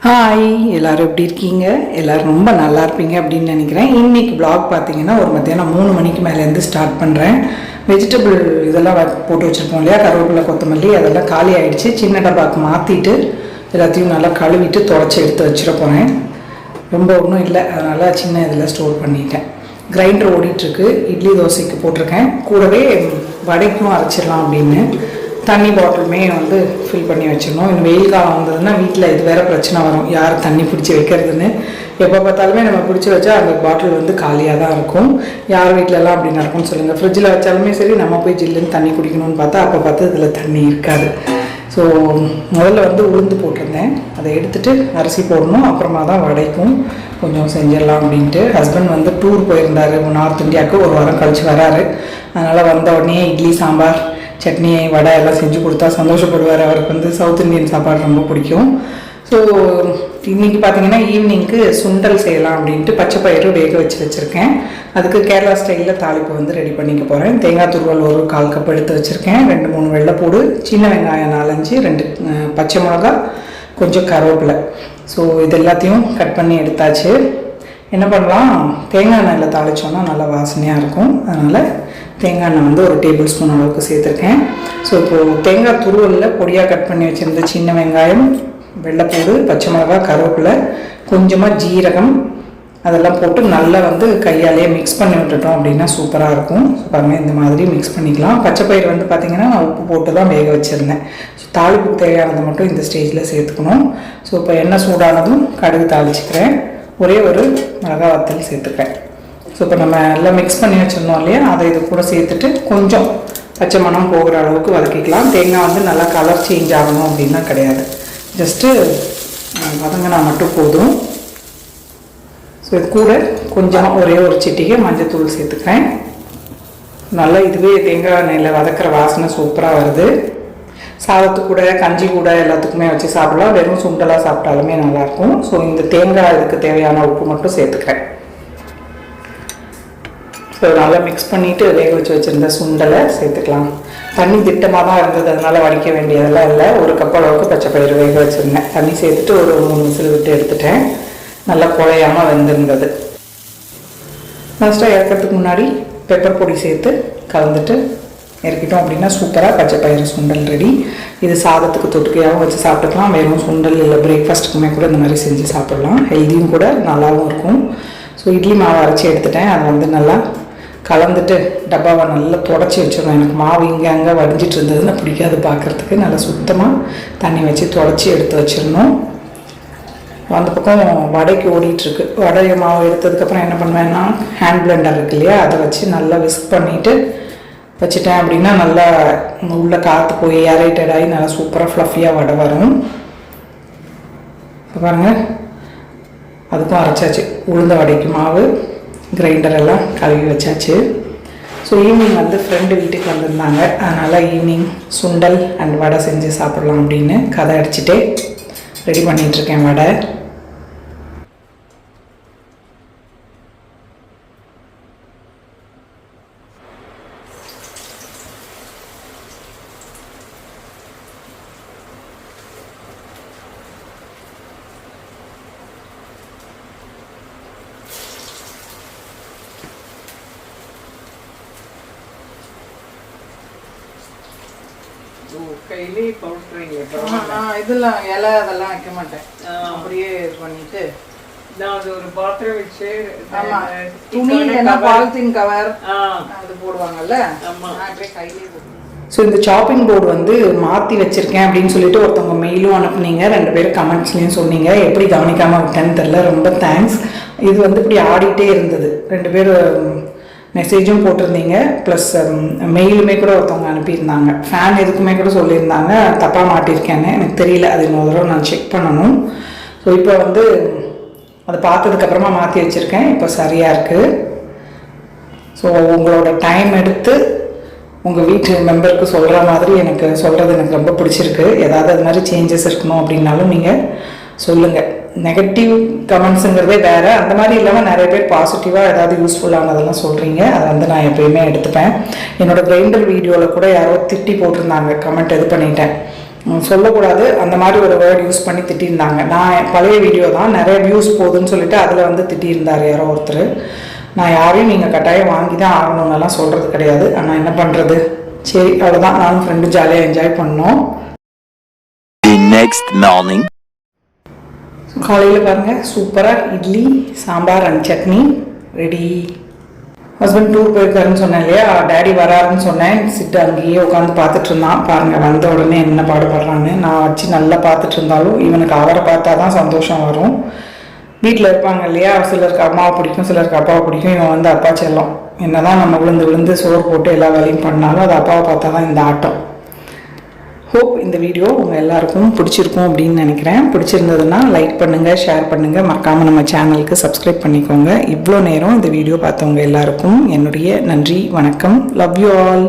Hi, எல்லோரும் எப்படி இருக்கீங்க? எல்லோரும் ரொம்ப நல்லா இருப்பீங்க அப்படின்னு நினைக்கிறேன். இன்றைக்கி வ்ளாக் பார்த்தீங்கன்னா ஒரு மத்தியானம் 3 மணிக்கு மேலேருந்து ஸ்டார்ட் பண்ணுறேன். வெஜிடபிள் இதெல்லாம் போட்டு வச்சுருப்போம் இல்லையா, கருவேப்பிலை, கொத்தமல்லி, அதெல்லாம் காலி ஆகிடுச்சு. சின்ன டப்பாக்கு மாற்றிட்டு எல்லாத்தையும் நல்லா கழுவிட்டு துடைச்சி எடுத்து வச்சிட போகிறேன். ரொம்ப ஒன்றும் இல்லை, அதனால் சின்ன இதில் ஸ்டோர் பண்ணிட்டேன். கிரைண்டர் ஓடிட்டுருக்கு. இட்லி தோசைக்கு போட்டிருக்கேன். கூடவே வடைக்கும் அரைச்சிடலாம் அப்படின்னு தண்ணி பாட்டிலுமே ஃபில் பண்ணி வச்சிடணும். இன்னும் வெயில் காலம் வந்ததுன்னா வீட்டில் இது வேறு பிரச்சனை வரும், யார் தண்ணி பிடிச்சி வைக்கிறதுன்னு. எப்போ பார்த்தாலுமே நம்ம பிடிச்சி வச்சா அந்த பாட்டில் காலியாக தான் இருக்கும். யார் வீட்டிலலாம் அப்படி நடக்கும்னு சொல்லுங்கள். ஃப்ரிட்ஜில் வச்சாலுமே சரி, நம்ம போய் ஜில்லுன்னு தண்ணி குடிக்கணும்னு பார்த்தா அப்போ பார்த்து இதில் தண்ணி இருக்காது. ஸோ முதல்ல உளுந்து போட்டிருந்தேன், அதை எடுத்துகிட்டு அரிசி போடணும். அப்புறமா தான் வடைக்கும் கொஞ்சம் செஞ்சிடலாம் அப்படின்ட்டு. ஹஸ்பண்ட் டூர் போயிருந்தார் நார்த் இந்தியாவுக்கு. ஒரு வாரம் கழித்து வராரு. அதனால் வந்த உடனே இட்லி, சாம்பார், சட்னி, வடை எல்லாம் செஞ்சு கொடுத்தா சந்தோஷப்படுவார். அவருக்கு சவுத் இந்தியன் சாப்பாடு ரொம்ப பிடிக்கும். ஸோ இன்றைக்கி பார்த்திங்கன்னா ஈவினிங்க்கு சுண்டல் செய்யலாம் அப்படின்ட்டு பச்சை பயிறு வேக வச்சுருக்கேன். அதுக்கு கேரளா ஸ்டைலில் தாளிப்பு ரெடி பண்ணிக்க போகிறேன். தேங்காய் துருவல் ஒரு 1/4 கப் எடுத்து வச்சுருக்கேன். 2-3 வெள்ளைப்பூடு, சின்ன வெங்காயம் 4-5, 2 பச்சை மிளகா, கொஞ்சம் கருவேப்பிலை. ஸோ இது எல்லாத்தையும் கட் பண்ணி எடுத்தாச்சு. என்ன பண்ணலாம், தேங்காய் எண்ணெயில் தாளித்தோன்னா நல்லா வாசனையாக இருக்கும். அதனால் தேங்காய் எண்ணெய் ஒரு 1 டேபிள் ஸ்பூன் அளவுக்கு சேர்த்துருக்கேன். ஸோ இப்போது தேங்காய் துருவலில் பொடியாக கட் பண்ணி வச்சுருந்த சின்ன வெங்காயம், வெள்ளைப்பூடு, பச்சை மிளகாய், கருவேப்பிலை, கொஞ்சமாக ஜீரகம் அதெல்லாம் போட்டு நல்லா கையாலேயே மிக்ஸ் பண்ணி விட்டுட்டோம் அப்படின்னா சூப்பராக இருக்கும். ஸோ பாருங்கள், இந்த மாதிரி மிக்ஸ் பண்ணிக்கலாம். பச்சை பயிர் பார்த்திங்கன்னா நான் உப்பு போட்டு தான் வேக வச்சுருந்தேன். ஸோ தாளிப்புக்கு தேவையானதை மட்டும் இந்த ஸ்டேஜில் சேர்த்துக்கணும். ஸோ இப்போ எண்ணெய் சூடானதும் கடுகு தாளிச்சுக்கிறேன். ஒரே ஒரு மிளகாய் வத்தல் சேர்த்துக்கிறேன். ஸோ இப்போ நம்ம எல்லாம் மிக்ஸ் பண்ணி வச்சுருந்தோம் இல்லையா, அதை இது கூட சேர்த்துட்டு கொஞ்சம் பச்சை மணம் போகிற அளவுக்கு வதக்கிக்கலாம். தேங்காய் நல்லா கலர் சேஞ்ச் ஆகணும் அப்படின்னா கிடையாது, ஜஸ்ட்டு வதங்கினா மட்டும் போதும். ஸோ இது கூட கொஞ்சம் ஒரே ஒரு சிட்டிகை மஞ்சத்தூள் சேர்த்துக்கிறேன். நல்லா இதுவே தேங்காய் எண்ணெயில் வதக்கிற வாசனை சூப்பராக வருது. சாதத்து கூட, கஞ்சி கூட எல்லாத்துக்குமே வச்சு சாப்பிடலாம். வெறும் சுண்டலாக சாப்பிட்டாலுமே நல்லாயிருக்கும். ஸோ இந்த தேங்காய் இதுக்கு தேவையான உப்பு மட்டும் சேர்த்துக்கிறேன். ஸோ நல்லா மிக்ஸ் பண்ணிவிட்டு வேக வச்சுருந்த சுண்டலை சேர்த்துக்கலாம். தண்ணி திட்டமாக தான் இருந்தது, அதனால் வடிக்க வேண்டியதெல்லாம் இல்லை. 1 கப் அளவுக்கு பச்சை பயிறு வேக வச்சுருந்தேன். தண்ணி சேர்த்துட்டு ஒரு 3 விசில் விட்டு எடுத்துட்டேன். நல்லா குழையாமல் வெந்திருந்தது. லாஸ்ட்டாக இறக்கிறதுக்கு முன்னாடி பெப்பர் பொடி சேர்த்து கலந்துட்டு இறக்கிட்டோம் அப்படின்னா சூப்பராக பச்சை பயிறு சுண்டல் ரெடி. இது சாதத்துக்கு தொட்டுக்கையாகவும் வச்சு சாப்பிட்டுக்கலாம். வெறும் சுண்டல் இல்லை பிரேக்ஃபாஸ்ட்டுக்குமே கூட இந்த மாதிரி செஞ்சு சாப்பிட்லாம். ஹெல்த்தியும் கூட, நல்லாவும் இருக்கும். ஸோ இட்லி மாவு அரைச்சி எடுத்துட்டேன். அதை நல்லா கலந்துட்டு டப்பாவை நல்லா தொடச்சி வச்சிடணும். எனக்கு மாவு இங்கே அங்கே வடிஞ்சிட்டு இருந்ததுன்னு பிடிக்காது பார்க்குறதுக்கு. நல்லா சுத்தமாக தண்ணி வச்சு தொடச்சி எடுத்து வச்சிடணும். அந்த பக்கம் வடைக்கு ஓடிட்டுருக்கு. வடை மாவு எடுத்ததுக்கப்புறம் என்ன பண்ணுவேன்னா, ஹேண்ட் பிளெண்டர் இருக்கு இல்லையா, அதை வச்சு நல்லா விஸ்க் பண்ணிவிட்டு வச்சுட்டேன் அப்படின்னா நல்லா உள்ளே காற்று போய் ஏரேட்டட் ஆகி நல்லா சூப்பராக ஃப்ளஃபியாக வடை வரும். இப்போ பாருங்கள், அதுக்கும் அரைச்சாச்சு. உளுந்த வடைக்கு மாவு, கிரைண்டர் எல்லாம் கழுவி வச்சாச்சு. ஸோ ஈவினிங் ஃப்ரெண்டு வீட்டுக்கு வந்திருந்தாங்க. அதனால் ஈவினிங் சுண்டல் அண்ட் வடை செஞ்சு சாப்பிட்லாம் அப்படின்னு கதை அடிச்சுட்டே ரெடி பண்ணிகிட்ருக்கேன் வடை. கையிலே பவுட்ரிங்க இதெல்லாம் இலை அதெல்லாம் வைக்க மாட்டேன். அப்படியே இது பண்ணிட்டு நான் அது ஒரு பாத்திரம் வச்சு துணி இல்லைன்னா பாலித்தீன் கவர் அது போடுவாங்கல்ல, அப்படியே கையிலே போடுவேன். ஸோ இந்த சாப்பிங் போர்டு மாற்றி வச்சுருக்கேன் அப்படின்னு சொல்லிட்டு ஒருத்தவங்க மெயிலும் அனுப்புனீங்க. 2 பேரும் கமெண்ட்ஸ்லேயும் சொன்னீங்க. எப்படி கவனிக்காமல் விட்டேன்னு தெரில, ரொம்ப தேங்க்ஸ். இது இப்படி ஆடிட்டே இருந்தது. 2 பேர் மெசேஜும் போட்டிருந்தீங்க, ப்ளஸ் மெயிலுமே கூட ஒருத்தவங்க அனுப்பியிருந்தாங்க. ஃபேன் எதுக்குமே கூட சொல்லியிருந்தாங்க. தப்பாக மாட்டியிருக்கேன்னு எனக்கு தெரியல, அது இன்னொரு தடவை நான் செக் பண்ணணும். ஸோ இப்போ அதை பார்த்ததுக்கப்புறமா மாற்றி வச்சுருக்கேன். இப்போ சரியாக இருக்குது. ஸோ உங்களோட டைம் எடுத்து உங்கள் வீட்டு மெம்பருக்கு சொல்கிற மாதிரி எனக்கு சொல்கிறது எனக்கு ரொம்ப பிடிச்சிருக்கு. ஏதாவது அது மாதிரி சேஞ்சஸ் இருக்கணும் அப்படின்னாலும் நீங்கள் சொல்லுங்கள். நெகட்டிவ் கமெண்ட்ஸுங்கிறதே வேறு, அந்த மாதிரி இல்லாமல் நிறைய பேர் பாசிட்டிவாக ஏதாவது யூஸ்ஃபுல்லானதெல்லாம் சொல்கிறீங்க. அதை நான் எப்பயுமே எடுத்துப்பேன். என்னோடய கிரைண்டர் வீடியோவில் கூட யாரோ திட்டி போட்டிருந்தாங்க, கமெண்ட் இது பண்ணிட்டேன். சொல்லக்கூடாது அந்த மாதிரி ஒரு வேர்ட் யூஸ் பண்ணி திட்டியிருந்தாங்க. நான் பழைய வீடியோ தான், நிறைய வியூஸ் போகுதுன்னு சொல்லிட்டு அதில் வந்து திட்டியிருந்தார் யாரோ ஒருத்தர். நான் யாரையும் நீங்கள் கட்டாயம் வாங்கி தான் ஆகணுன்னெல்லாம் சொல்கிறது கிடையாது. ஆனால் என்ன பண்ணுறது, சரி அவ்வளோதான். நானும் ஃப்ரெண்டு ஜாலியாக என்ஜாய் பண்ணோம். காலையில் பாருங்கள் சூப்பராக idli sambar and chutney ready. Husband tour போயிருக்காருன்னு சொன்னேன் இல்லையா, டேடி வராருன்னு சொன்னேன். சிட்டு அங்கேயே உட்காந்து பார்த்துட்டு இருந்தான். பாருங்கள் வந்த உடனே என்ன பாடுபடுறான்னு. நான் வச்சு நல்லா பார்த்துட்டு இருந்தாலும் இவனுக்கு அவரை பார்த்தா தான் சந்தோஷம் வரும். வீட்டில் இருப்பாங்க இல்லையா, சிலருக்கு அம்மாவை பிடிக்கும், சிலருக்கு அப்பாவை பிடிக்கும். இவன் வந்து அப்பா செல்லம். என்ன தான் நம்ம விழுந்து விழுந்து சோறு போட்டு எல்லா வேலையும் பண்ணாலும் அது அப்பாவை பார்த்தா தான் இந்த ஆட்டம். ஹோப் இந்த வீடியோ உங்கள் எல்லாருக்கும் பிடிச்சிருக்கும் அப்படின்னு நினைக்கிறேன். பிடிச்சிருந்ததுன்னா லைக் பண்ணுங்கள், ஷேர் பண்ணுங்கள், மறக்காமல் நம்ம சேனலுக்கு சப்ஸ்கிரைப் பண்ணிக்கோங்க. இவ்வளோ நேரம் இந்த வீடியோ பார்த்தவங்க எல்லாருக்கும் என்னுடைய நன்றி, வணக்கம். Love you all.